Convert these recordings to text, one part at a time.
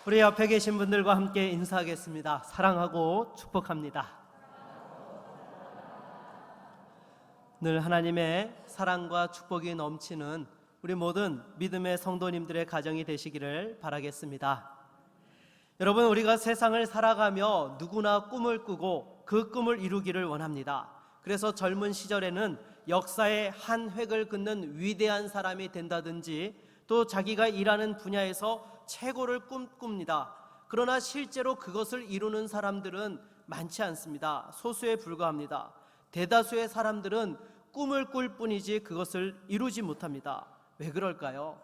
우리 옆에 계신 분들과 함께 인사하겠습니다. 사랑하고 축복합니다. 늘 하나님의 사랑과 축복이 넘치는 우리 모든 믿음의 성도님들의 가정이 되시기를 바라겠습니다. 여러분, 우리가 세상을 살아가며 누구나 꿈을 꾸고 그 꿈을 이루기를 원합니다. 그래서 젊은 시절에는 역사의 한 획을 긋는 위대한 사람이 된다든지 또 자기가 일하는 분야에서 최고를 꿈꿉니다. 그러나 실제로 그것을 이루는 사람들은 많지 않습니다. 소수에 불과합니다. 대다수의 사람들은 꿈을 꿀 뿐이지 그것을 이루지 못합니다. 왜 그럴까요?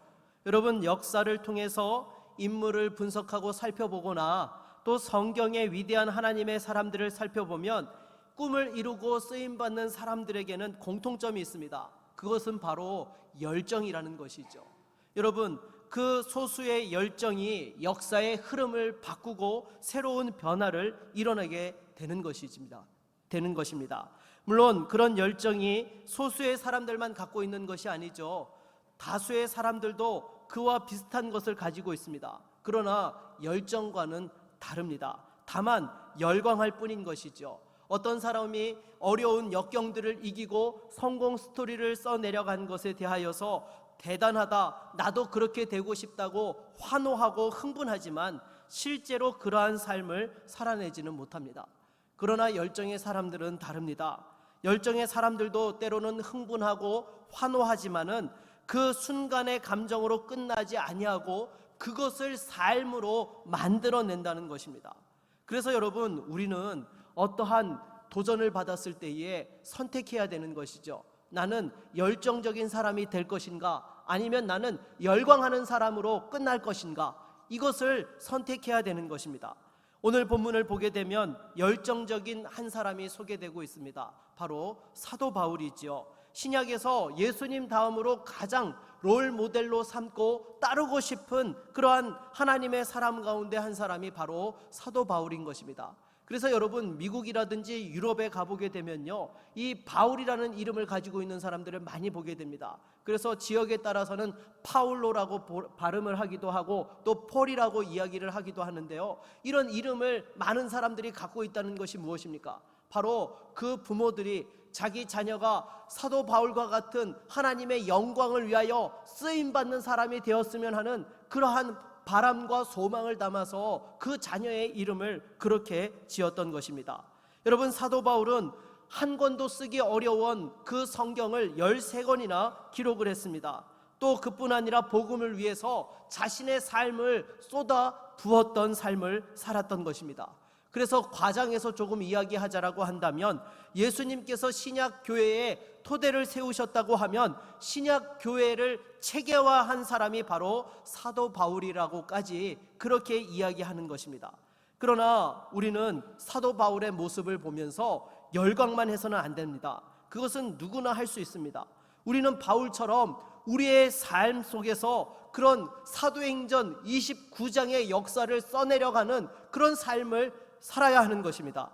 여러분, 역사를 통해서 인물을 분석하고 살펴보거나 또 성경의 위대한 하나님의 사람들을 살펴보면 꿈을 이루고 쓰임받는 사람들에게는 공통점이 있습니다. 그것은 바로 열정이라는 것이죠. 여러분, 그 소수의 열정이 역사의 흐름을 바꾸고 새로운 변화를 이뤄내게 되는 것입니다. 물론 그런 열정이 소수의 사람들만 갖고 있는 것이 아니죠. 다수의 사람들도 그와 비슷한 것을 가지고 있습니다. 그러나 열정과는 다릅니다. 다만 열광할 뿐인 것이죠. 어떤 사람이 어려운 역경들을 이기고 성공 스토리를 써내려간 것에 대하여서 대단하다, 나도 그렇게 되고 싶다고 환호하고 흥분하지만 실제로 그러한 삶을 살아내지는 못합니다. 그러나 열정의 사람들은 다릅니다. 열정의 사람들도 때로는 흥분하고 환호하지만은 그 순간의 감정으로 끝나지 아니하고 그것을 삶으로 만들어낸다는 것입니다. 그래서 여러분, 우리는 어떠한 도전을 받았을 때에 선택해야 되는 것이죠. 나는 열정적인 사람이 될 것인가, 아니면 나는 열광하는 사람으로 끝날 것인가, 이것을 선택해야 되는 것입니다. 오늘 본문을 보게 되면 열정적인 한 사람이 소개되고 있습니다. 바로 사도 바울이지요. 신약에서 예수님 다음으로 가장 롤 모델로 삼고 따르고 싶은 그러한 하나님의 사람 가운데 한 사람이 바로 사도 바울인 것입니다. 그래서 여러분, 미국이라든지 유럽에 가보게 되면요, 이 바울이라는 이름을 가지고 있는 사람들을 많이 보게 됩니다. 그래서 지역에 따라서는 파울로라고 발음을 하기도 하고 또 폴이라고 이야기를 하기도 하는데요, 이런 이름을 많은 사람들이 갖고 있다는 것이 무엇입니까? 바로 그 부모들이 자기 자녀가 사도 바울과 같은 하나님의 영광을 위하여 쓰임받는 사람이 되었으면 하는 그러한 바람과 소망을 담아서 그 자녀의 이름을 그렇게 지었던 것입니다. 여러분, 사도 바울은 한 권도 쓰기 어려운 그 성경을 13권이나 기록을 했습니다. 또 그뿐 아니라 복음을 위해서 자신의 삶을 쏟아 부었던 삶을 살았던 것입니다. 그래서 과장해서 조금 이야기하자라고 한다면, 예수님께서 신약 교회에 토대를 세우셨다고 하면 신약 교회를 체계화한 사람이 바로 사도 바울이라고까지 그렇게 이야기하는 것입니다. 그러나 우리는 사도 바울의 모습을 보면서 열광만 해서는 안 됩니다. 그것은 누구나 할 수 있습니다. 우리는 바울처럼 우리의 삶 속에서 그런 사도행전 29장의 역사를 써내려가는 그런 삶을 살아야 하는 것입니다.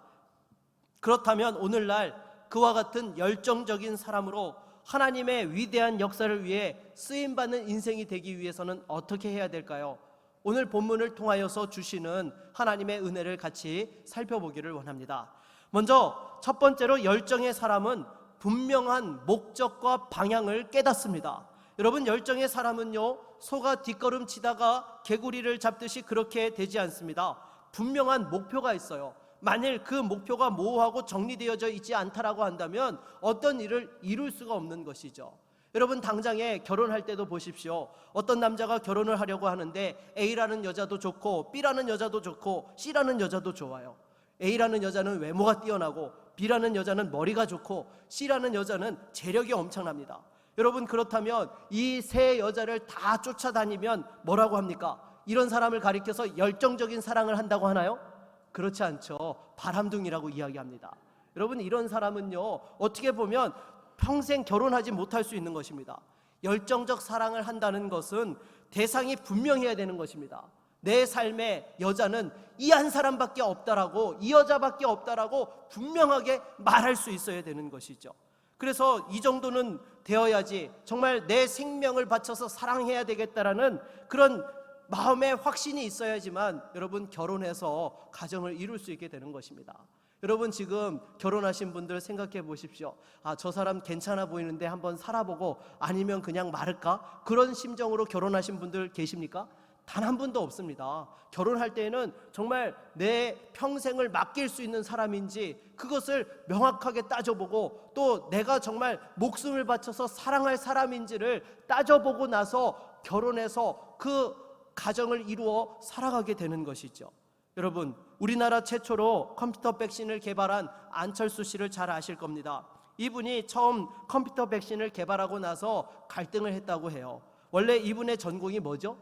그렇다면 오늘날 그와 같은 열정적인 사람으로 하나님의 위대한 역사를 위해 쓰임받는 인생이 되기 위해서는 어떻게 해야 될까요? 오늘 본문을 통하여서 주시는 하나님의 은혜를 같이 살펴보기를 원합니다. 먼저 첫 번째로, 열정의 사람은 분명한 목적과 방향을 깨닫습니다. 여러분, 열정의 사람은요, 소가 뒷걸음치다가 개구리를 잡듯이 그렇게 되지 않습니다. 분명한 목표가 있어요. 만일 그 목표가 모호하고 정리되어져 있지 않다라고 한다면 어떤 일을 이룰 수가 없는 것이죠. 여러분, 당장에 결혼할 때도 보십시오. 어떤 남자가 결혼을 하려고 하는데 A라는 여자도 좋고 B라는 여자도 좋고 C라는 여자도 좋아요. A라는 여자는 외모가 뛰어나고 B라는 여자는 머리가 좋고 C라는 여자는 재력이 엄청납니다. 여러분, 그렇다면 이 세 여자를 다 쫓아다니면 뭐라고 합니까? 이런 사람을 가리켜서 열정적인 사랑을 한다고 하나요? 그렇지 않죠. 바람둥이라고 이야기합니다. 여러분, 이런 사람은요, 어떻게 보면 평생 결혼하지 못할 수 있는 것입니다. 열정적 사랑을 한다는 것은 대상이 분명해야 되는 것입니다. 내 삶의 여자는 이 한 사람밖에 없다라고, 이 여자밖에 없다라고 분명하게 말할 수 있어야 되는 것이죠. 그래서 이 정도는 되어야지 정말 내 생명을 바쳐서 사랑해야 되겠다라는 그런 마음의 확신이 있어야지만 여러분 결혼해서 가정을 이룰 수 있게 되는 것입니다. 여러분 지금 결혼하신 분들 생각해 보십시오. 저 사람 괜찮아 보이는데 한번 살아보고 아니면 그냥 말을까? 그런 심정으로 결혼하신 분들 계십니까? 단 한 분도 없습니다. 결혼할 때에는 정말 내 평생을 맡길 수 있는 사람인지 그것을 명확하게 따져보고 또 내가 정말 목숨을 바쳐서 사랑할 사람인지를 따져보고 나서 결혼해서 그 가정을 이루어 살아가게 되는 것이죠. 여러분, 우리나라 최초로 컴퓨터 백신을 개발한 안철수 씨를 잘 아실 겁니다. 이분이 처음 컴퓨터 백신을 개발하고 나서 갈등을 했다고 해요. 원래 이분의 전공이 뭐죠?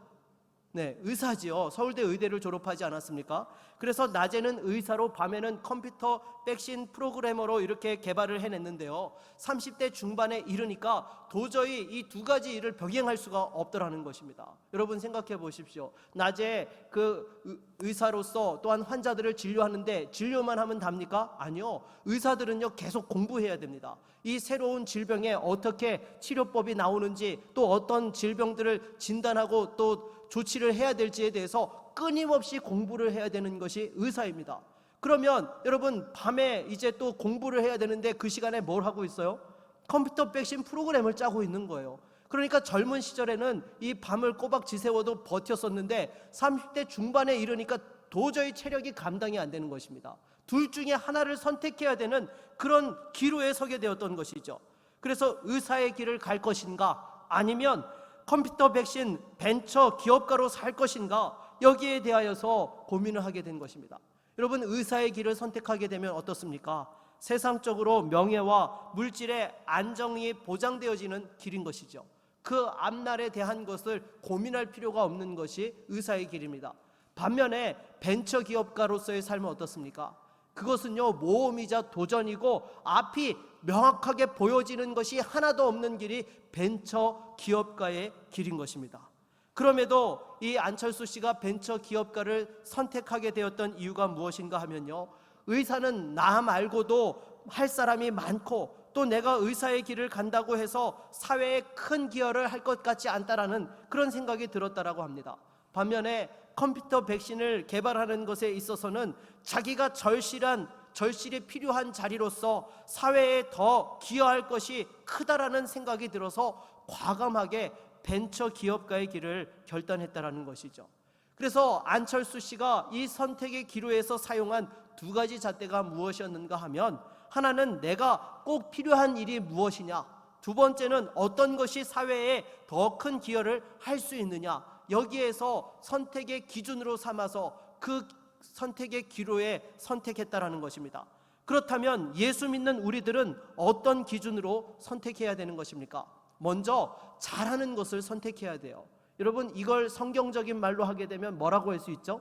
네, 의사지요. 서울대 의대를 졸업하지 않았습니까? 그래서 낮에는 의사로 밤에는 컴퓨터 백신 프로그래머로 이렇게 개발을 해냈는데요. 30대 중반에 이르니까 도저히 이 두 가지 일을 병행할 수가 없더라는 것입니다. 여러분 생각해 보십시오. 낮에 그 의사로서 또한 환자들을 진료하는데 진료만 하면 답니까? 아니요. 의사들은요 계속 공부해야 됩니다. 이 새로운 질병에 어떻게 치료법이 나오는지 또 어떤 질병들을 진단하고 또 조치를 해야 될지에 대해서 끊임없이 공부를 해야 되는 것이 의사입니다. 그러면 여러분 밤에 이제 또 공부를 해야 되는데 그 시간에 뭘 하고 있어요? 컴퓨터 백신 프로그램을 짜고 있는 거예요. 그러니까 젊은 시절에는 이 밤을 꼬박 지새워도 버텼었는데 30대 중반에 이르니까 도저히 체력이 감당이 안 되는 것입니다. 둘 중에 하나를 선택해야 되는 그런 기로에 서게 되었던 것이죠. 그래서 의사의 길을 갈 것인가 아니면 컴퓨터 백신 벤처 기업가로 살 것인가 여기에 대하여서 고민을 하게 된 것입니다. 여러분 의사의 길을 선택하게 되면 어떻습니까? 세상적으로 명예와 물질의 안정이 보장되어지는 길인 것이죠. 그 앞날에 대한 것을 고민할 필요가 없는 것이 의사의 길입니다. 반면에 벤처 기업가로서의 삶은 어떻습니까? 그것은요 모험이자 도전이고 앞이 명확하게 보여지는 것이 하나도 없는 길이 벤처 기업가의 길인 것입니다. 그럼에도 이 안철수 씨가 벤처 기업가를 선택하게 되었던 이유가 무엇인가 하면요, 의사는 나 말고도 할 사람이 많고 또 내가 의사의 길을 간다고 해서 사회에 큰 기여를 할 것 같지 않다라는 그런 생각이 들었다라고 합니다. 반면에 컴퓨터 백신을 개발하는 것에 있어서는 자기가 절실히 필요한 자리로서 사회에 더 기여할 것이 크다라는 생각이 들어서 과감하게 벤처 기업가의 길을 결단했다라는 것이죠. 그래서 안철수 씨가 이 선택의 기로에서 사용한 두 가지 잣대가 무엇이었는가 하면, 하나는 내가 꼭 필요한 일이 무엇이냐, 두 번째는 어떤 것이 사회에 더 큰 기여를 할 수 있느냐, 여기에서 선택의 기준으로 삼아서 그 선택의 기로에 선택했다라는 것입니다. 그렇다면 예수 믿는 우리들은 어떤 기준으로 선택해야 되는 것입니까? 먼저 잘하는 것을 선택해야 돼요. 여러분 이걸 성경적인 말로 하게 되면 뭐라고 할 수 있죠?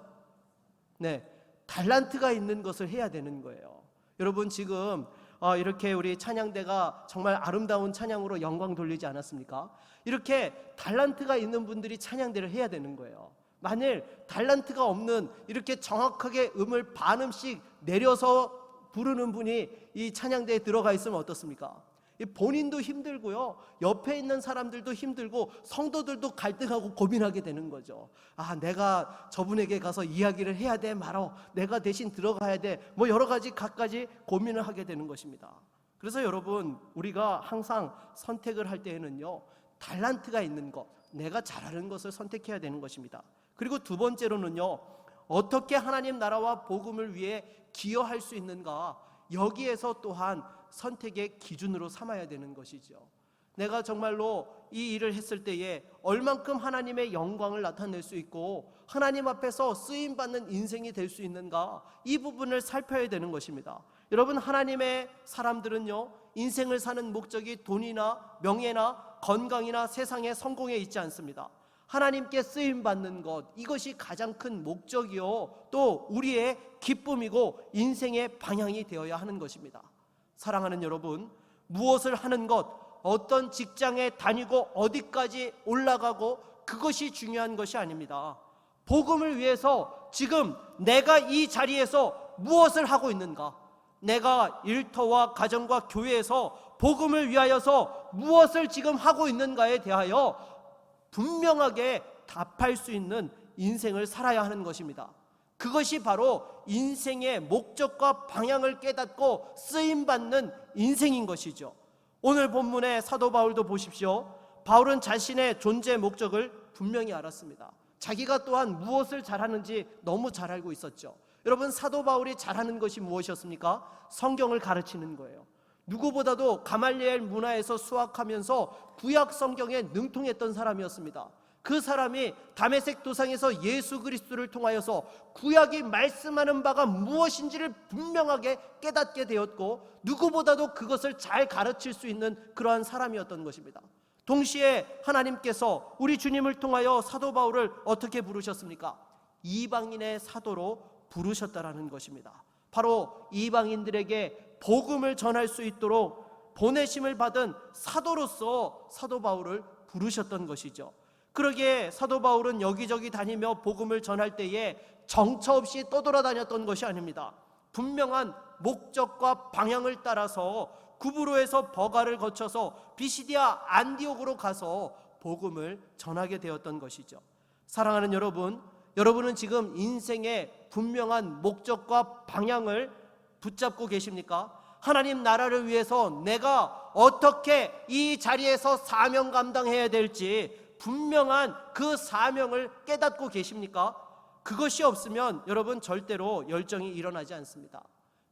네, 달란트가 있는 것을 해야 되는 거예요. 여러분 지금 이렇게 우리 찬양대가 정말 아름다운 찬양으로 영광 돌리지 않았습니까? 이렇게 달란트가 있는 분들이 찬양대를 해야 되는 거예요. 만일 달란트가 없는, 이렇게 정확하게 음을 반음씩 내려서 부르는 분이 이 찬양대에 들어가 있으면 어떻습니까? 본인도 힘들고요, 옆에 있는 사람들도 힘들고 성도들도 갈등하고 고민하게 되는 거죠. 내가 저분에게 가서 이야기를 해야 돼 말어, 내가 대신 들어가야 돼, 뭐 여러 가지 갖가지 고민을 하게 되는 것입니다. 그래서 여러분 우리가 항상 선택을 할 때에는요, 달란트가 있는 것, 내가 잘하는 것을 선택해야 되는 것입니다. 그리고 두 번째로는요, 어떻게 하나님 나라와 복음을 위해 기여할 수 있는가, 여기에서 또한 선택의 기준으로 삼아야 되는 것이죠. 내가 정말로 이 일을 했을 때에 얼만큼 하나님의 영광을 나타낼 수 있고 하나님 앞에서 쓰임받는 인생이 될 수 있는가, 이 부분을 살펴야 되는 것입니다. 여러분 하나님의 사람들은요, 인생을 사는 목적이 돈이나 명예나 건강이나 세상의 성공에 있지 않습니다. 하나님께 쓰임받는 것, 이것이 가장 큰 목적이요 또 우리의 기쁨이고 인생의 방향이 되어야 하는 것입니다. 사랑하는 여러분, 무엇을 하는 것, 어떤 직장에 다니고 어디까지 올라가고 그것이 중요한 것이 아닙니다. 복음을 위해서 지금 내가 이 자리에서 무엇을 하고 있는가, 내가 일터와 가정과 교회에서 복음을 위하여서 무엇을 지금 하고 있는가에 대하여 분명하게 답할 수 있는 인생을 살아야 하는 것입니다. 그것이 바로 인생의 목적과 방향을 깨닫고 쓰임받는 인생인 것이죠. 오늘 본문의 사도 바울도 보십시오. 바울은 자신의 존재 목적을 분명히 알았습니다. 자기가 또한 무엇을 잘하는지 너무 잘 알고 있었죠. 여러분, 사도 바울이 잘하는 것이 무엇이었습니까? 성경을 가르치는 거예요. 누구보다도 가말리엘 문화에서 수학하면서 구약 성경에 능통했던 사람이었습니다. 그 사람이 다메섹 도상에서 예수 그리스도를 통하여서 구약이 말씀하는 바가 무엇인지를 분명하게 깨닫게 되었고, 누구보다도 그것을 잘 가르칠 수 있는 그러한 사람이었던 것입니다. 동시에 하나님께서 우리 주님을 통하여 사도 바울을 어떻게 부르셨습니까? 이방인의 사도로 부르셨다라는 것입니다. 바로 이방인들에게 복음을 전할 수 있도록 보내심을 받은 사도로서 사도 바울을 부르셨던 것이죠. 그러기에 사도 바울은 여기저기 다니며 복음을 전할 때에 정처 없이 떠돌아다녔던 것이 아닙니다. 분명한 목적과 방향을 따라서 구브로에서 버가를 거쳐서 비시디아 안디옥으로 가서 복음을 전하게 되었던 것이죠. 사랑하는 여러분, 여러분은 지금 인생의 분명한 목적과 방향을 붙잡고 계십니까? 하나님 나라를 위해서 내가 어떻게 이 자리에서 사명 감당해야 될지 분명한 그 사명을 깨닫고 계십니까? 그것이 없으면 여러분 절대로 열정이 일어나지 않습니다.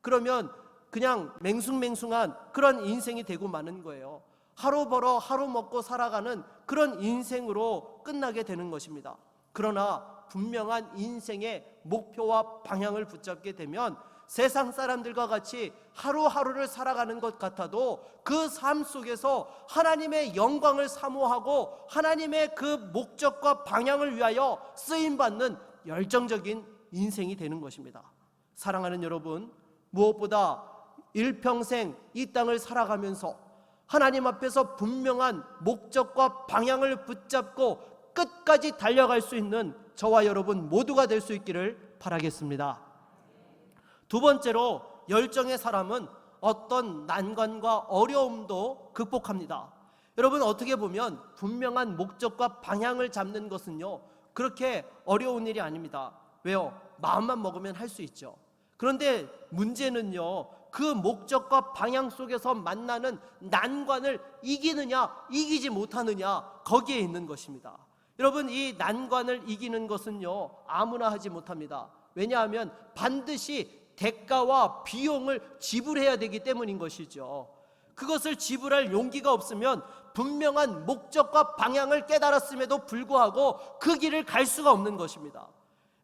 그러면 그냥 맹숭맹숭한 그런 인생이 되고 마는 거예요. 하루 벌어 하루 먹고 살아가는 그런 인생으로 끝나게 되는 것입니다. 그러나 분명한 인생의 목표와 방향을 붙잡게 되면 세상 사람들과 같이 하루하루를 살아가는 것 같아도 그 삶 속에서 하나님의 영광을 사모하고 하나님의 그 목적과 방향을 위하여 쓰임받는 열정적인 인생이 되는 것입니다. 사랑하는 여러분, 무엇보다 일평생 이 땅을 살아가면서 하나님 앞에서 분명한 목적과 방향을 붙잡고 끝까지 달려갈 수 있는 저와 여러분 모두가 될 수 있기를 바라겠습니다. 두 번째로, 열정의 사람은 어떤 난관과 어려움도 극복합니다. 여러분, 어떻게 보면 분명한 목적과 방향을 잡는 것은요 그렇게 어려운 일이 아닙니다. 왜요? 마음만 먹으면 할 수 있죠. 그런데 문제는요, 그 목적과 방향 속에서 만나는 난관을 이기느냐 이기지 못하느냐, 거기에 있는 것입니다. 여러분, 이 난관을 이기는 것은요 아무나 하지 못합니다. 왜냐하면 반드시 대가와 비용을 지불해야 되기 때문인 것이죠. 그것을 지불할 용기가 없으면 분명한 목적과 방향을 깨달았음에도 불구하고 그 길을 갈 수가 없는 것입니다.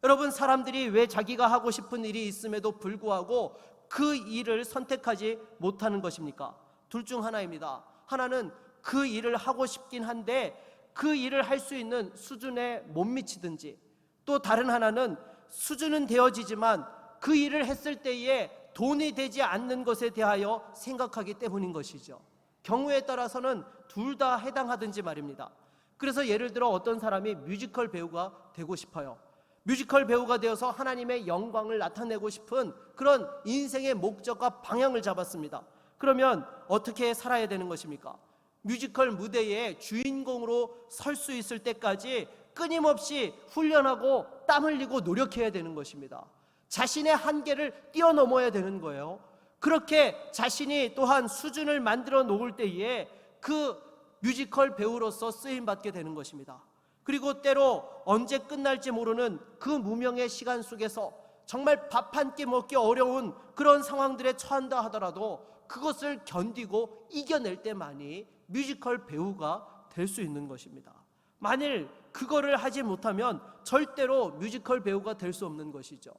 여러분, 사람들이 왜 자기가 하고 싶은 일이 있음에도 불구하고 그 일을 선택하지 못하는 것입니까? 둘 중 하나입니다. 하나는 그 일을 하고 싶긴 한데 그 일을 할 수 있는 수준에 못 미치든지, 또 다른 하나는 수준은 되어지지만 그 일을 했을 때에 돈이 되지 않는 것에 대하여 생각하기 때문인 것이죠. 경우에 따라서는 둘 다 해당하든지 말입니다. 그래서 예를 들어 어떤 사람이 뮤지컬 배우가 되고 싶어요. 뮤지컬 배우가 되어서 하나님의 영광을 나타내고 싶은 그런 인생의 목적과 방향을 잡았습니다. 그러면 어떻게 살아야 되는 것입니까? 뮤지컬 무대에 주인공으로 설 수 있을 때까지 끊임없이 훈련하고 땀 흘리고 노력해야 되는 것입니다. 자신의 한계를 뛰어넘어야 되는 거예요. 그렇게 자신이 또한 수준을 만들어 놓을 때에 그 뮤지컬 배우로서 쓰임받게 되는 것입니다. 그리고 때로 언제 끝날지 모르는 그 무명의 시간 속에서 정말 밥 한 끼 먹기 어려운 그런 상황들에 처한다 하더라도 그것을 견디고 이겨낼 때만이 뮤지컬 배우가 될 수 있는 것입니다. 만일 그거를 하지 못하면 절대로 뮤지컬 배우가 될 수 없는 것이죠.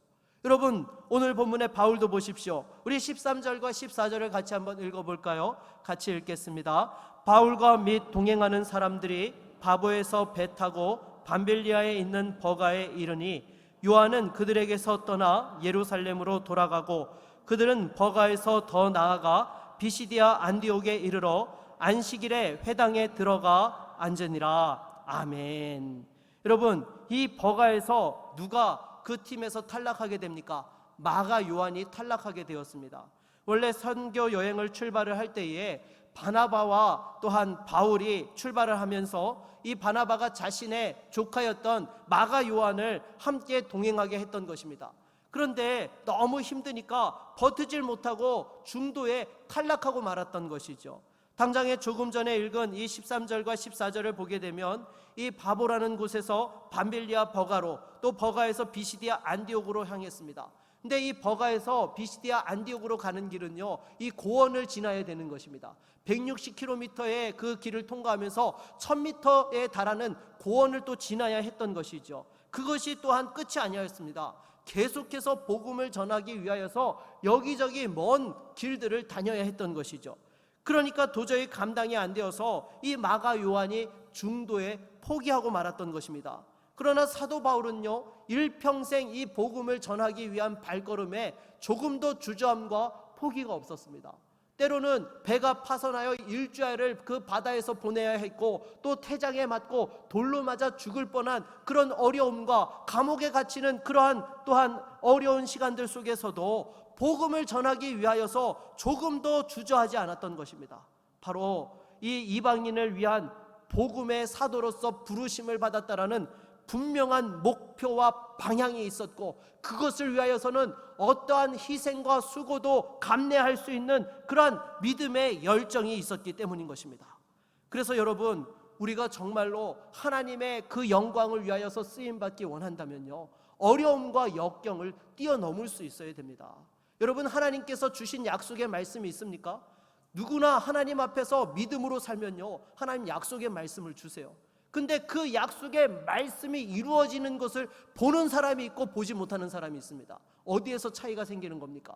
여러분, 오늘 본문의 바울도 보십시오. 우리 13절과 14절을 같이 한번 읽어볼까요? 같이 읽겠습니다. 바울과 및 동행하는 사람들이 바보에서 배 타고 밤빌리아에 있는 버가에 이르니 요한은 그들에게서 떠나 예루살렘으로 돌아가고 그들은 버가에서 더 나아가 비시디아 안디옥에 이르러 안식일에 회당에 들어가 앉으니라. 아멘. 여러분, 이 버가에서 누가 그 팀에서 탈락하게 됩니까? 마가 요한이 탈락하게 되었습니다. 원래 선교 여행을 출발을 할 때에 바나바와 또한 바울이 출발을 하면서 이 바나바가 자신의 조카였던 마가 요한을 함께 동행하게 했던 것입니다. 그런데 너무 힘드니까 버티질 못하고 중도에 탈락하고 말았던 것이죠. 당장에 조금 전에 읽은 이 13절과 14절을 보게 되면 이 바보라는 곳에서 밤빌리아 버가로, 또 버가에서 비시디아 안디옥으로 향했습니다. 근데 이 버가에서 비시디아 안디옥으로 가는 길은요, 이 고원을 지나야 되는 것입니다. 160km의 그 길을 통과하면서 1000m에 달하는 고원을 또 지나야 했던 것이죠. 그것이 또한 끝이 아니었습니다. 계속해서 복음을 전하기 위하여서 여기저기 먼 길들을 다녀야 했던 것이죠. 그러니까 도저히 감당이 안 되어서 이 마가 요한이 중도에 포기하고 말았던 것입니다. 그러나 사도 바울은요, 일평생 이 복음을 전하기 위한 발걸음에 조금도 주저함과 포기가 없었습니다. 때로는 배가 파손하여 일주일을 그 바다에서 보내야 했고, 또 태장에 맞고 돌로 맞아 죽을 뻔한 그런 어려움과 감옥에 갇히는 그러한 또한 어려운 시간들 속에서도 복음을 전하기 위하여서 조금도 주저하지 않았던 것입니다. 바로 이 이방인을 위한 복음의 사도로서 부르심을 받았다라는 분명한 목표와 방향이 있었고, 그것을 위하여서는 어떠한 희생과 수고도 감내할 수 있는 그러한 믿음의 열정이 있었기 때문인 것입니다. 그래서 여러분, 우리가 정말로 하나님의 그 영광을 위하여서 쓰임받기 원한다면요, 어려움과 역경을 뛰어넘을 수 있어야 됩니다. 여러분, 하나님께서 주신 약속의 말씀이 있습니까? 누구나 하나님 앞에서 믿음으로 살면요, 하나님 약속의 말씀을 주세요. 근데 그 약속의 말씀이 이루어지는 것을 보는 사람이 있고 보지 못하는 사람이 있습니다. 어디에서 차이가 생기는 겁니까?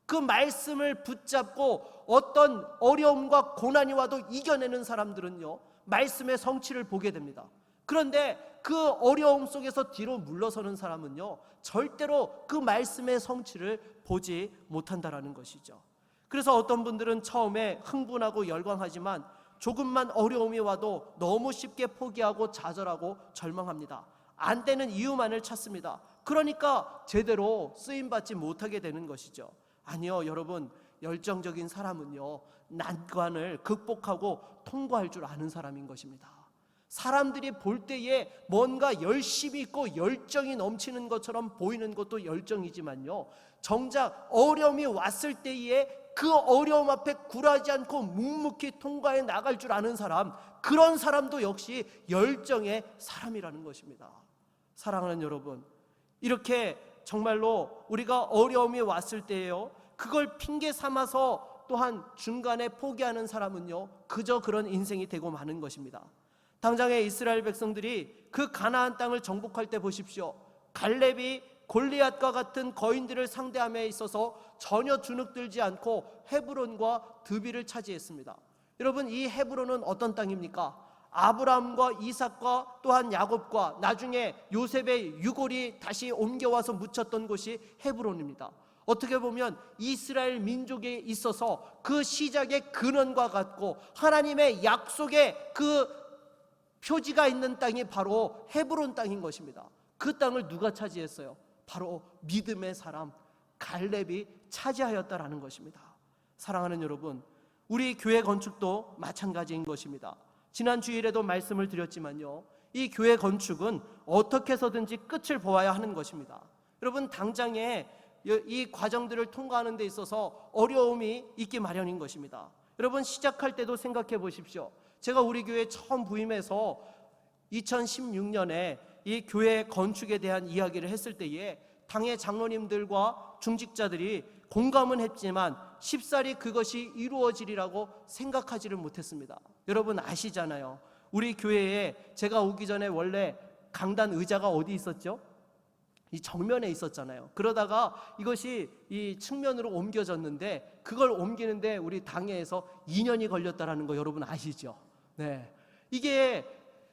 그 말씀을 붙잡고 어떤 어려움과 고난이 와도 이겨내는 사람들은요, 말씀의 성취를 보게 됩니다. 그런데 그 어려움 속에서 뒤로 물러서는 사람은요, 절대로 그 말씀의 성취를 보지 못한다라는 것이죠. 그래서 어떤 분들은 처음에 흥분하고 열광하지만 조금만 어려움이 와도 너무 쉽게 포기하고 좌절하고 절망합니다. 안 되는 이유만을 찾습니다. 그러니까 제대로 쓰임받지 못하게 되는 것이죠. 아니요, 여러분, 열정적인 사람은요, 난관을 극복하고 통과할 줄 아는 사람인 것입니다. 사람들이 볼 때에 뭔가 열심이 있고 열정이 넘치는 것처럼 보이는 것도 열정이지만요, 정작 어려움이 왔을 때에 그 어려움 앞에 굴하지 않고 묵묵히 통과해 나갈 줄 아는 사람, 그런 사람도 역시 열정의 사람이라는 것입니다. 사랑하는 여러분, 이렇게 정말로 우리가 어려움이 왔을 때에요, 그걸 핑계 삼아서 또한 중간에 포기하는 사람은요, 그저 그런 인생이 되고 마는 것입니다. 당장에 이스라엘 백성들이 그 가나안 땅을 정복할 때 보십시오. 갈렙이 골리앗과 같은 거인들을 상대함에 있어서 전혀 주눅들지 않고 헤브론과 드비를 차지했습니다. 여러분, 이 헤브론은 어떤 땅입니까? 아브라함과 이삭과 또한 야곱과 나중에 요셉의 유골이 다시 옮겨와서 묻혔던 곳이 헤브론입니다. 어떻게 보면 이스라엘 민족에 있어서 그 시작의 근원과 같고 하나님의 약속의 그 표지가 있는 땅이 바로 헤브론 땅인 것입니다. 그 땅을 누가 차지했어요? 바로 믿음의 사람 갈렙이 차지하였다라는 것입니다. 사랑하는 여러분, 우리 교회 건축도 마찬가지인 것입니다. 지난 주일에도 말씀을 드렸지만요, 이 교회 건축은 어떻게 해서든지 끝을 보아야 하는 것입니다. 여러분, 당장에 이 과정들을 통과하는 데 있어서 어려움이 있기 마련인 것입니다. 여러분, 시작할 때도 생각해 보십시오. 제가 우리 교회에 처음 부임해서 2016년에 이 교회 건축에 대한 이야기를 했을 때에 당의 장로님들과 중직자들이 공감은 했지만 쉽사리 그것이 이루어지리라고 생각하지를 못했습니다. 여러분 아시잖아요. 우리 교회에 제가 오기 전에 원래 강단 의자가 어디 있었죠? 이 정면에 있었잖아요. 그러다가 이것이 이 측면으로 옮겨졌는데 그걸 옮기는데 우리 당회에서 2년이 걸렸다라는 거 여러분 아시죠? 네, 이게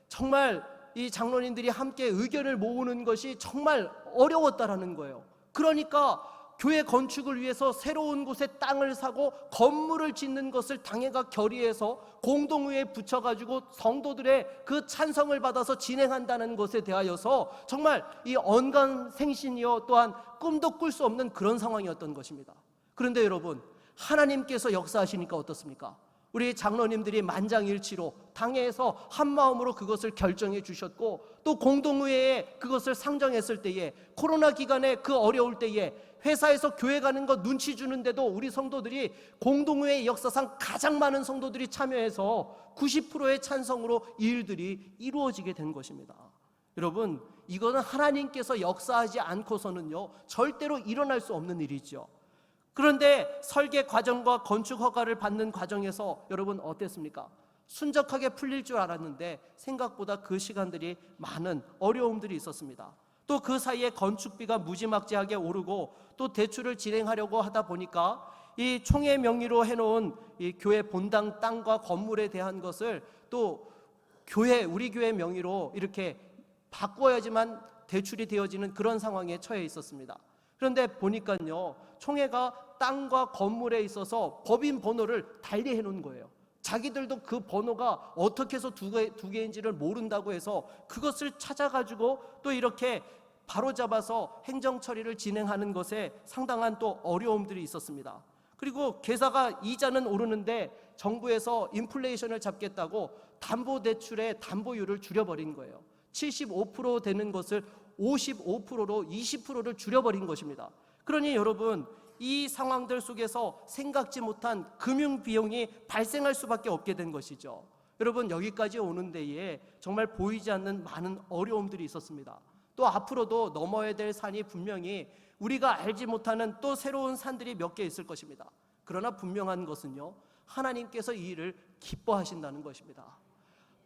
정말 이 장로님들이 함께 의견을 모으는 것이 정말 어려웠다라는 거예요. 그러니까 교회 건축을 위해서 새로운 곳에 땅을 사고 건물을 짓는 것을 당회가 결의해서 공동의회에 붙여가지고 성도들의 그 찬성을 받아서 진행한다는 것에 대하여서 정말 이 언간생신이요 또한 꿈도 꿀 수 없는 그런 상황이었던 것입니다. 그런데 여러분, 하나님께서 역사하시니까 어떻습니까? 우리 장로님들이 만장일치로 당회에서 한마음으로 그것을 결정해 주셨고, 또 공동의회에 그것을 상정했을 때에, 코로나 기간에 그 어려울 때에 회사에서 교회 가는 거 눈치 주는데도 우리 성도들이 공동의회 역사상 가장 많은 성도들이 참여해서 90%의 찬성으로 이 일들이 이루어지게 된 것입니다. 여러분, 이거는 하나님께서 역사하지 않고서는요 절대로 일어날 수 없는 일이죠. 그런데 설계 과정과 건축 허가를 받는 과정에서 여러분 어땠습니까? 순적하게 풀릴 줄 알았는데 생각보다 그 시간들이 많은 어려움들이 있었습니다. 또 그 사이에 건축비가 무지막지하게 오르고, 또 대출을 진행하려고 하다 보니까 이 총회 명의로 해놓은 이 교회 본당 땅과 건물에 대한 것을 또 우리 교회 명의로 이렇게 바꿔야지만 대출이 되어지는 그런 상황에 처해 있었습니다. 그런데 보니까요 총회가 땅과 건물에 있어서 법인 번호를 달리 해놓은 거예요. 자기들도 그 번호가 어떻게 해서 두 개인지를 모른다고 해서 그것을 찾아가지고 또 이렇게 바로잡아서 행정 처리를 진행하는 것에 상당한 또 어려움들이 있었습니다. 그리고 계사가 이자는 오르는데 정부에서 인플레이션을 잡겠다고 담보대출의 담보율을 줄여버린 거예요. 75% 되는 것을 55%로 20%를 줄여버린 것입니다. 그러니 여러분, 이 상황들 속에서 생각지 못한 금융비용이 발생할 수밖에 없게 된 것이죠. 여러분, 여기까지 오는 데에 정말 보이지 않는 많은 어려움들이 있었습니다. 또 앞으로도 넘어야 될 산이 분명히 우리가 알지 못하는 또 새로운 산들이 몇 개 있을 것입니다. 그러나 분명한 것은요, 하나님께서 이 일을 기뻐하신다는 것입니다.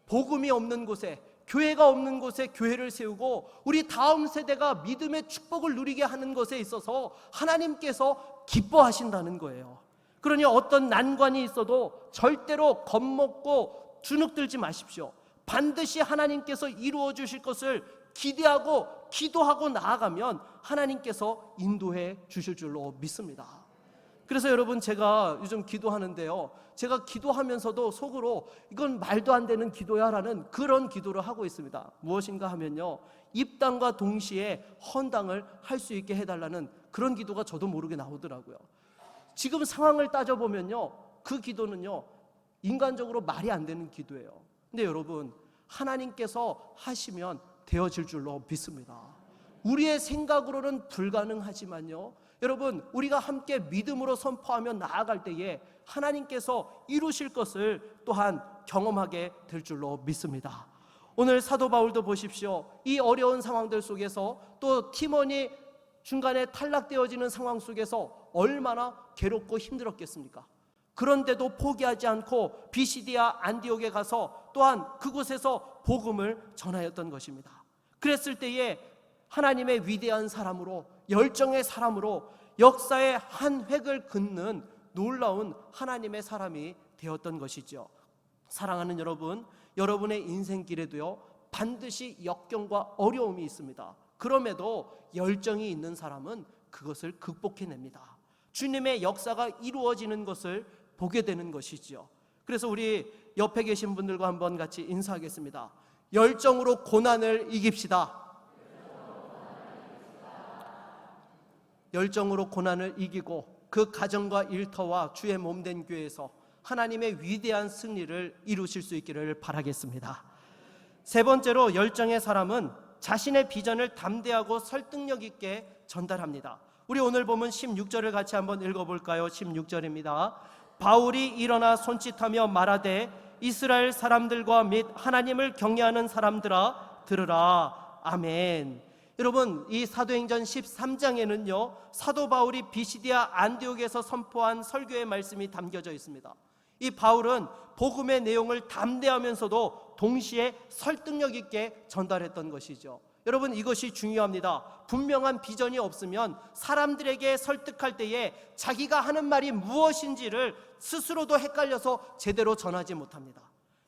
복음이 없는 곳에, 교회가 없는 곳에 교회를 세우고 우리 다음 세대가 믿음의 축복을 누리게 하는 것에 있어서 하나님께서 기뻐하신다는 거예요. 그러니 어떤 난관이 있어도 절대로 겁먹고 주눅들지 마십시오. 반드시 하나님께서 이루어 주실 것을 기대하고 기도하고 나아가면 하나님께서 인도해 주실 줄로 믿습니다. 그래서 여러분, 제가 요즘 기도하는데요, 제가 기도하면서도 속으로 이건 말도 안 되는 기도야라는 그런 기도를 하고 있습니다. 무엇인가 하면요, 입당과 동시에 헌당을 할 수 있게 해달라는 그런 기도가 저도 모르게 나오더라고요. 지금 상황을 따져보면요, 그 기도는요 인간적으로 말이 안 되는 기도예요. 근데 여러분, 하나님께서 하시면 되어질 줄로 믿습니다. 우리의 생각으로는 불가능하지만요, 여러분, 우리가 함께 믿음으로 선포하며 나아갈 때에 하나님께서 이루실 것을 또한 경험하게 될 줄로 믿습니다. 오늘 사도 바울도 보십시오. 이 어려운 상황들 속에서 또 팀원이 중간에 탈락되어지는 상황 속에서 얼마나 괴롭고 힘들었겠습니까? 그런데도 포기하지 않고 비시디아 안디옥에 가서 또한 그곳에서 복음을 전하였던 것입니다. 그랬을 때에 하나님의 위대한 사람으로, 열정의 사람으로 역사의 한 획을 긋는 놀라운 하나님의 사람이 되었던 것이죠. 사랑하는 여러분, 여러분의 인생길에도요 반드시 역경과 어려움이 있습니다. 그럼에도 열정이 있는 사람은 그것을 극복해냅니다. 주님의 역사가 이루어지는 것을 보게 되는 것이죠. 그래서 우리 옆에 계신 분들과 한번 같이 인사하겠습니다. 열정으로 고난을 이깁시다. 열정으로 고난을 이기고 그 가정과 일터와 주의 몸된 교회에서 하나님의 위대한 승리를 이루실 수 있기를 바라겠습니다. 세 번째로, 열정의 사람은 자신의 비전을 담대하고 설득력 있게 전달합니다. 우리 오늘 보면 16절을 같이 한번 읽어볼까요? 16절입니다. 바울이 일어나 손짓하며 말하되 이스라엘 사람들과 및 하나님을 경외하는 사람들아 들으라. 아멘. 여러분, 이 사도행전 13장에는요 사도 바울이 비시디아 안디옥에서 선포한 설교의 말씀이 담겨져 있습니다. 이 바울은 복음의 내용을 담대하면서도 동시에 설득력 있게 전달했던 것이죠. 여러분, 이것이 중요합니다. 분명한 비전이 없으면 사람들에게 설득할 때에 자기가 하는 말이 무엇인지를 스스로도 헷갈려서 제대로 전하지 못합니다.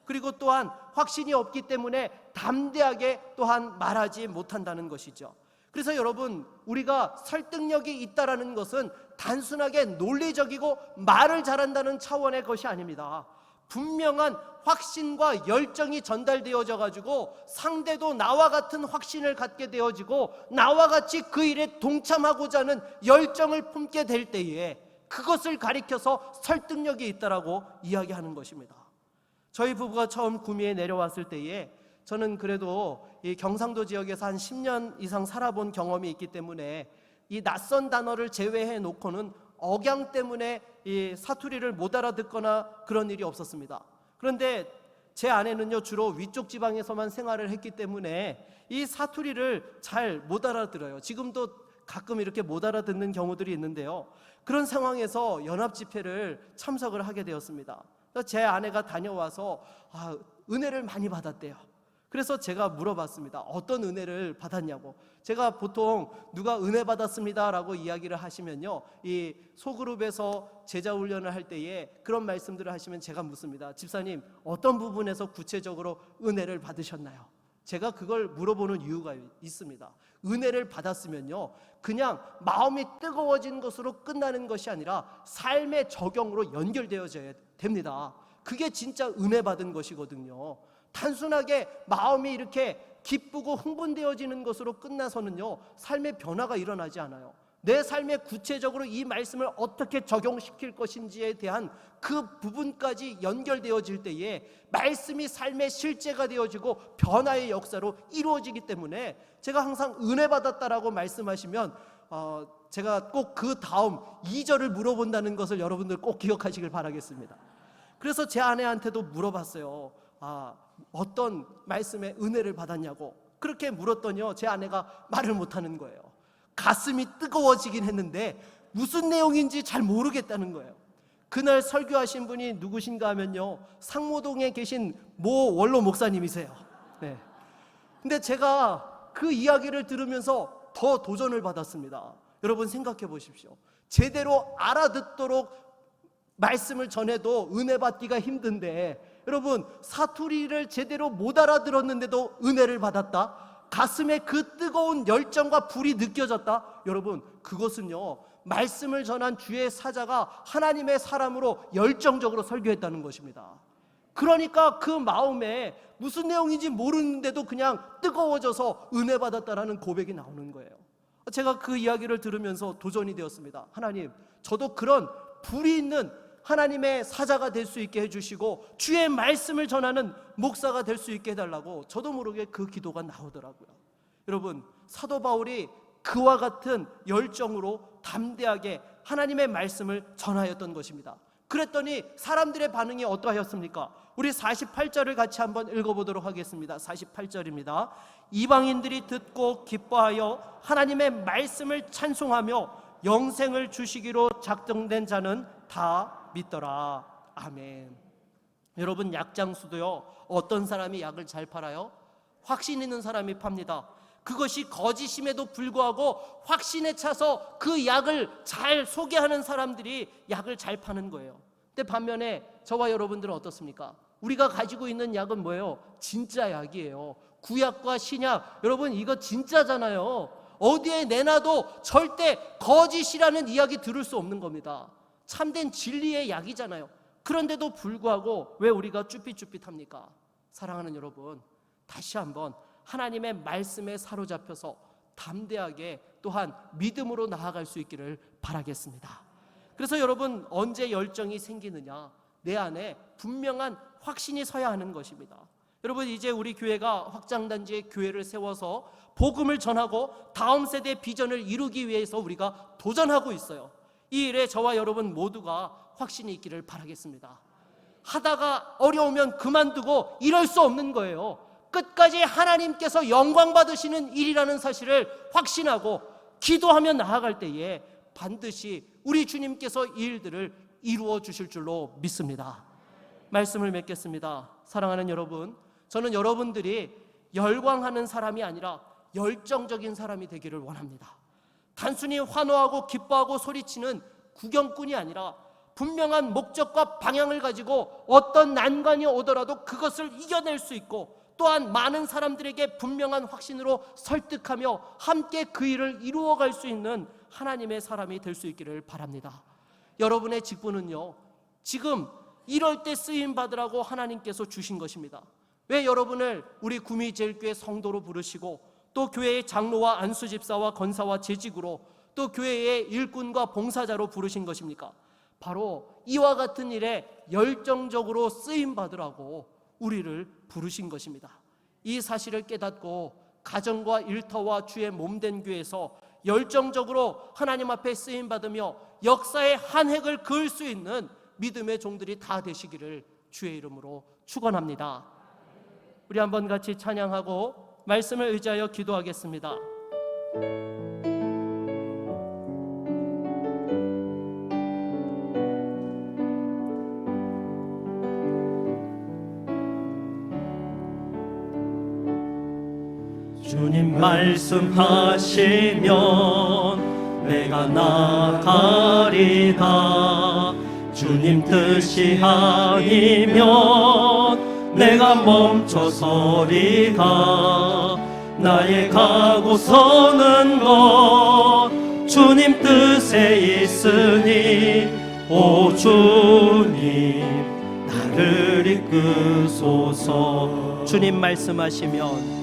그리고 또한 확신이 없기 때문에 담대하게 또한 말하지 못한다는 것이죠. 그래서 여러분, 우리가 설득력이 있다라는 것은 단순하게 논리적이고 말을 잘한다는 차원의 것이 아닙니다. 분명한 확신과 열정이 전달되어져 가지고 상대도 나와 같은 확신을 갖게 되어지고 나와 같이 그 일에 동참하고자 하는 열정을 품게 될 때에 그것을 가리켜서 설득력이 있다라고 이야기하는 것입니다. 저희 부부가 처음 구미에 내려왔을 때에 저는 그래도 이 경상도 지역에서 한 10년 이상 살아본 경험이 있기 때문에 이 낯선 단어를 제외해 놓고는 억양 때문에 이 사투리를 못 알아듣거나 그런 일이 없었습니다. 그런데 제 아내는요, 주로 위쪽 지방에서만 생활을 했기 때문에 이 사투리를 잘 못 알아들어요. 지금도 가끔 이렇게 못 알아듣는 경우들이 있는데요, 그런 상황에서 연합 집회를 참석을 하게 되었습니다. 제 아내가 다녀와서 은혜를 많이 받았대요. 그래서 제가 물어봤습니다. 어떤 은혜를 받았냐고. 제가 보통 누가 은혜 받았습니다 라고 이야기를 하시면요, 이 소그룹에서 제자 훈련을 할 때에 그런 말씀들을 하시면 제가 묻습니다. 집사님, 어떤 부분에서 구체적으로 은혜를 받으셨나요? 제가 그걸 물어보는 이유가 있습니다. 은혜를 받았으면요, 그냥 마음이 뜨거워진 것으로 끝나는 것이 아니라 삶의 적용으로 연결되어져야 됩니다. 그게 진짜 은혜 받은 것이거든요. 단순하게 마음이 이렇게 기쁘고 흥분되어지는 것으로 끝나서는요, 삶의 변화가 일어나지 않아요. 내 삶에 구체적으로 이 말씀을 어떻게 적용시킬 것인지에 대한 그 부분까지 연결되어질 때에 말씀이 삶의 실제가 되어지고 변화의 역사로 이루어지기 때문에 제가 항상 은혜 받았다라고 말씀하시면 제가 꼭 그 다음 2절을 물어본다는 것을 여러분들 꼭 기억하시길 바라겠습니다. 그래서 제 아내한테도 물어봤어요. 어떤 말씀에 은혜를 받았냐고. 그렇게 물었더니요, 제 아내가 말을 못하는 거예요. 가슴이 뜨거워지긴 했는데 무슨 내용인지 잘 모르겠다는 거예요. 그날 설교하신 분이 누구신가 하면요, 상모동에 계신 모 원로 목사님이세요. 네. 근데 제가 그 이야기를 들으면서 더 도전을 받았습니다. 여러분 생각해 보십시오. 제대로 알아듣도록 말씀을 전해도 은혜 받기가 힘든데, 여러분 사투리를 제대로 못 알아들었는데도 은혜를 받았다? 가슴에 그 뜨거운 열정과 불이 느껴졌다? 여러분, 그것은요, 말씀을 전한 주의 사자가 하나님의 사람으로 열정적으로 설교했다는 것입니다. 그러니까 그 마음에 무슨 내용인지 모르는데도 그냥 뜨거워져서 은혜 받았다라는 고백이 나오는 거예요. 제가 그 이야기를 들으면서 도전이 되었습니다. 하나님, 저도 그런 불이 있는 하나님의 사자가 될 수 있게 해주시고 주의 말씀을 전하는 목사가 될 수 있게 해달라고 저도 모르게 그 기도가 나오더라고요. 여러분, 사도 바울이 그와 같은 열정으로 담대하게 하나님의 말씀을 전하였던 것입니다. 그랬더니 사람들의 반응이 어떠하였습니까? 우리 48절을 같이 한번 읽어보도록 하겠습니다. 48절입니다. 이방인들이 듣고 기뻐하여 하나님의 말씀을 찬송하며 영생을 주시기로 작정된 자는 다 믿더라. 아멘. 여러분, 약장수도요, 어떤 사람이 약을 잘 팔아요? 확신 있는 사람이 팝니다. 그것이 거짓임에도 불구하고 확신에 차서 그 약을 잘 소개하는 사람들이 약을 잘 파는 거예요. 근데 반면에 저와 여러분들은 어떻습니까? 우리가 가지고 있는 약은 뭐예요? 진짜 약이에요. 구약과 신약, 여러분 이거 진짜잖아요. 어디에 내놔도 절대 거짓이라는 이야기 들을 수 없는 겁니다. 참된 진리의 약이잖아요. 그런데도 불구하고 왜 우리가 쭈삣쭈삣합니까? 사랑하는 여러분, 다시 한번 하나님의 말씀에 사로잡혀서 담대하게 또한 믿음으로 나아갈 수 있기를 바라겠습니다. 그래서 여러분, 언제 열정이 생기느냐? 내 안에 분명한 확신이 서야 하는 것입니다. 여러분, 이제 우리 교회가 확장단지의 교회를 세워서 복음을 전하고 다음 세대 비전을 이루기 위해서 우리가 도전하고 있어요. 이 일에 저와 여러분 모두가 확신이 있기를 바라겠습니다. 하다가 어려우면 그만두고 이럴 수 없는 거예요. 끝까지 하나님께서 영광 받으시는 일이라는 사실을 확신하고 기도하며 나아갈 때에 반드시 우리 주님께서 이 일들을 이루어 주실 줄로 믿습니다. 말씀을 맺겠습니다. 사랑하는 여러분, 저는 여러분들이 열광하는 사람이 아니라 열정적인 사람이 되기를 원합니다. 단순히 환호하고 기뻐하고 소리치는 구경꾼이 아니라 분명한 목적과 방향을 가지고 어떤 난관이 오더라도 그것을 이겨낼 수 있고, 또한 많은 사람들에게 분명한 확신으로 설득하며 함께 그 일을 이루어갈 수 있는 하나님의 사람이 될 수 있기를 바랍니다. 여러분의 직분은요, 지금 이럴 때 쓰임 받으라고 하나님께서 주신 것입니다. 왜 여러분을 우리 구미제일교회 성도로 부르시고 또 교회의 장로와 안수집사와 권사와 재직으로 또 교회의 일꾼과 봉사자로 부르신 것입니까? 바로 이와 같은 일에 열정적으로 쓰임 받으라고 우리를 부르신 것입니다. 이 사실을 깨닫고 가정과 일터와 주의 몸된 교회에서 열정적으로 하나님 앞에 쓰임 받으며 역사의 한 획을 그을 수 있는 믿음의 종들이 다 되시기를 주의 이름으로 축원합니다. 우리 한번 같이 찬양하고 말씀을 의지하여 기도하겠습니다. 주님 말씀하시면 내가 나가리다. 주님 뜻이 아니면 내가 멈춰서리다. 나의 가고 서는 것 주님 뜻에 있으니 오 주님 나를 이끄소서. 주님 말씀하시면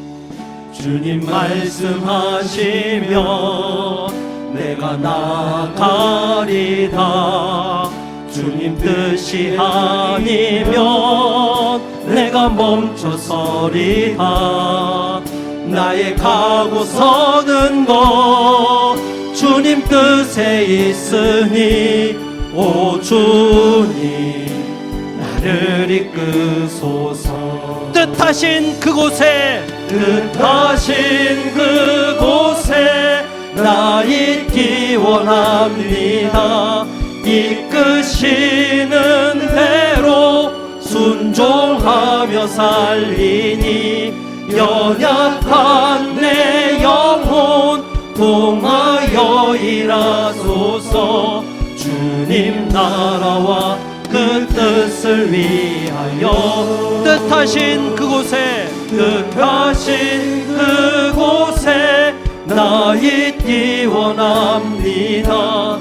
내가 나가리다. 주님 뜻이 아니면 내가 멈춰서리다. 나의 가고 서는 것 주님 뜻에 있으니 오 주님 나를 이끄소서. 뜻하신 그곳에 나 있기 원합니다. 이끄시는 대로 순종하며 살리니 연약한 내 영혼 통하여 일하소서. 주님 나라와 그 뜻을 위하여 뜻하신 그곳에 나 있기 원합니다.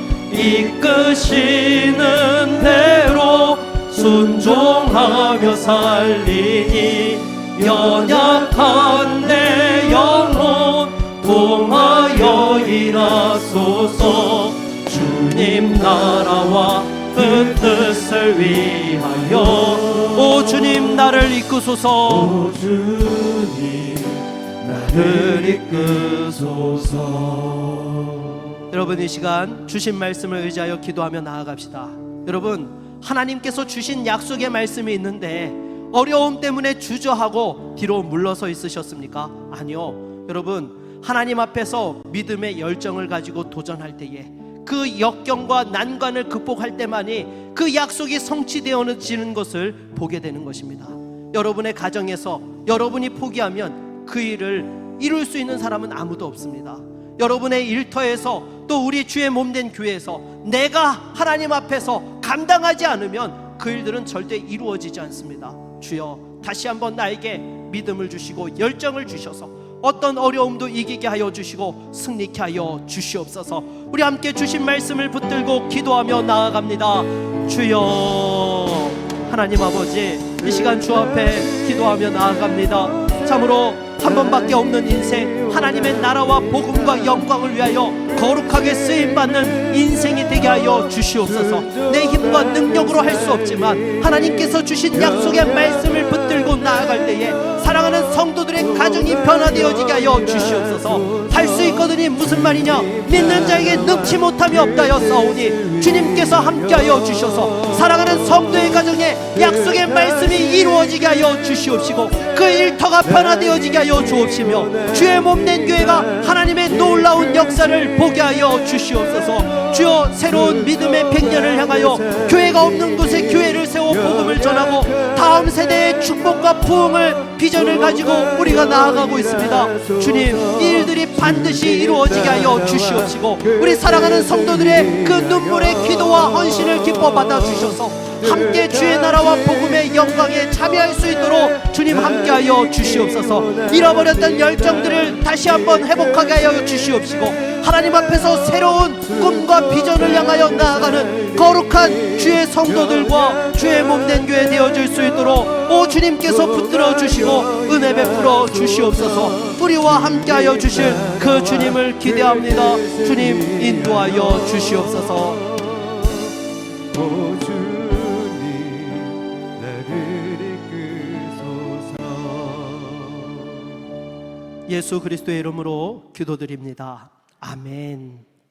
이끄시는 대로 순종하며 살리니 연약한 내 영혼 통하여 일하소서. 주님 나라와 그 뜻을 위하여 오 주님 나를 이끄소서. 오 주님 나를 이끄소서. 여러분 이 시간 주신 말씀을 의지하여 기도하며 나아갑시다. 여러분 하나님께서 주신 약속의 말씀이 있는데 어려움 때문에 주저하고 뒤로 물러서 있으셨습니까? 아니요. 여러분 하나님 앞에서 믿음의 열정을 가지고 도전할 때에 그 역경과 난관을 극복할 때만이 그 약속이 성취되어지는 것을 보게 되는 것입니다. 여러분의 가정에서 여러분이 포기하면 그 일을 이룰 수 있는 사람은 아무도 없습니다. 여러분의 일터에서 또 우리 주의 몸된 교회에서 내가 하나님 앞에서 감당하지 않으면 그 일들은 절대 이루어지지 않습니다. 주여 다시 한번 나에게 믿음을 주시고 열정을 주셔서 어떤 어려움도 이기게 하여 주시고 승리케 하여 주시옵소서. 우리 함께 주신 말씀을 붙들고 기도하며 나아갑니다. 주여 하나님 아버지 이 시간 주 앞에 기도하며 나아갑니다. 참으로 한 번밖에 없는 인생 하나님의 나라와 복음과 영광을 위하여 거룩하게 쓰임받는 인생이 되게 하여 주시옵소서. 내 힘과 능력으로 할 수 없지만 하나님께서 주신 약속의 말씀을 붙들고 나아갈 때에 사랑하는 성도들의 가정이 변화되어지게 하여 주시옵소서. 할 수 있거든이 무슨 말이냐? 믿는 자에게 능치 못함이 없다 하였사오니 주님께서 함께하여 주셔서 사랑하는 성도의 가정에 약속의 말씀이 이루어지게 하여 주시옵시고 그 일터가 변화되어지게 하여 주옵시며 주의 몸된 교회가 하나님의 놀라운 역사를 보게 하여 주시옵소서. 주여 새로운 믿음의 100년을 향하여 교회가 없는 곳에 교회를 세워 복음을 전하고 다음 세대의 축복과 부흥을 비전을 가지고 우리가 나아가고 있습니다. 주님 이 일들이 반드시 이루어지게 하여 주시옵시고 우리 사랑하는 성도들의 그 눈물의 기도와 헌신을 기뻐 받아 주셔서 함께 주의 나라와 복음의 영광에 참여할 수 있도록 주님 함께하여 주시옵소서. 잃어버렸던 열정들을 다시 한번 회복하게 하여 주시옵시고, 하나님 앞에서 새로운 꿈과 비전을 향하여 나아가는 거룩한 주의 성도들과 주의 몸된 교회 되어질 수 있도록 오 주님께서 붙들어 주시고 은혜 베풀어 주시옵소서. 우리와 함께하여 주실 그 주님을 기대합니다. 주님 인도하여 주시옵소서. 오 주님 나를 이끄소서. 예수 그리스도의 이름으로 기도드립니다. 아멘.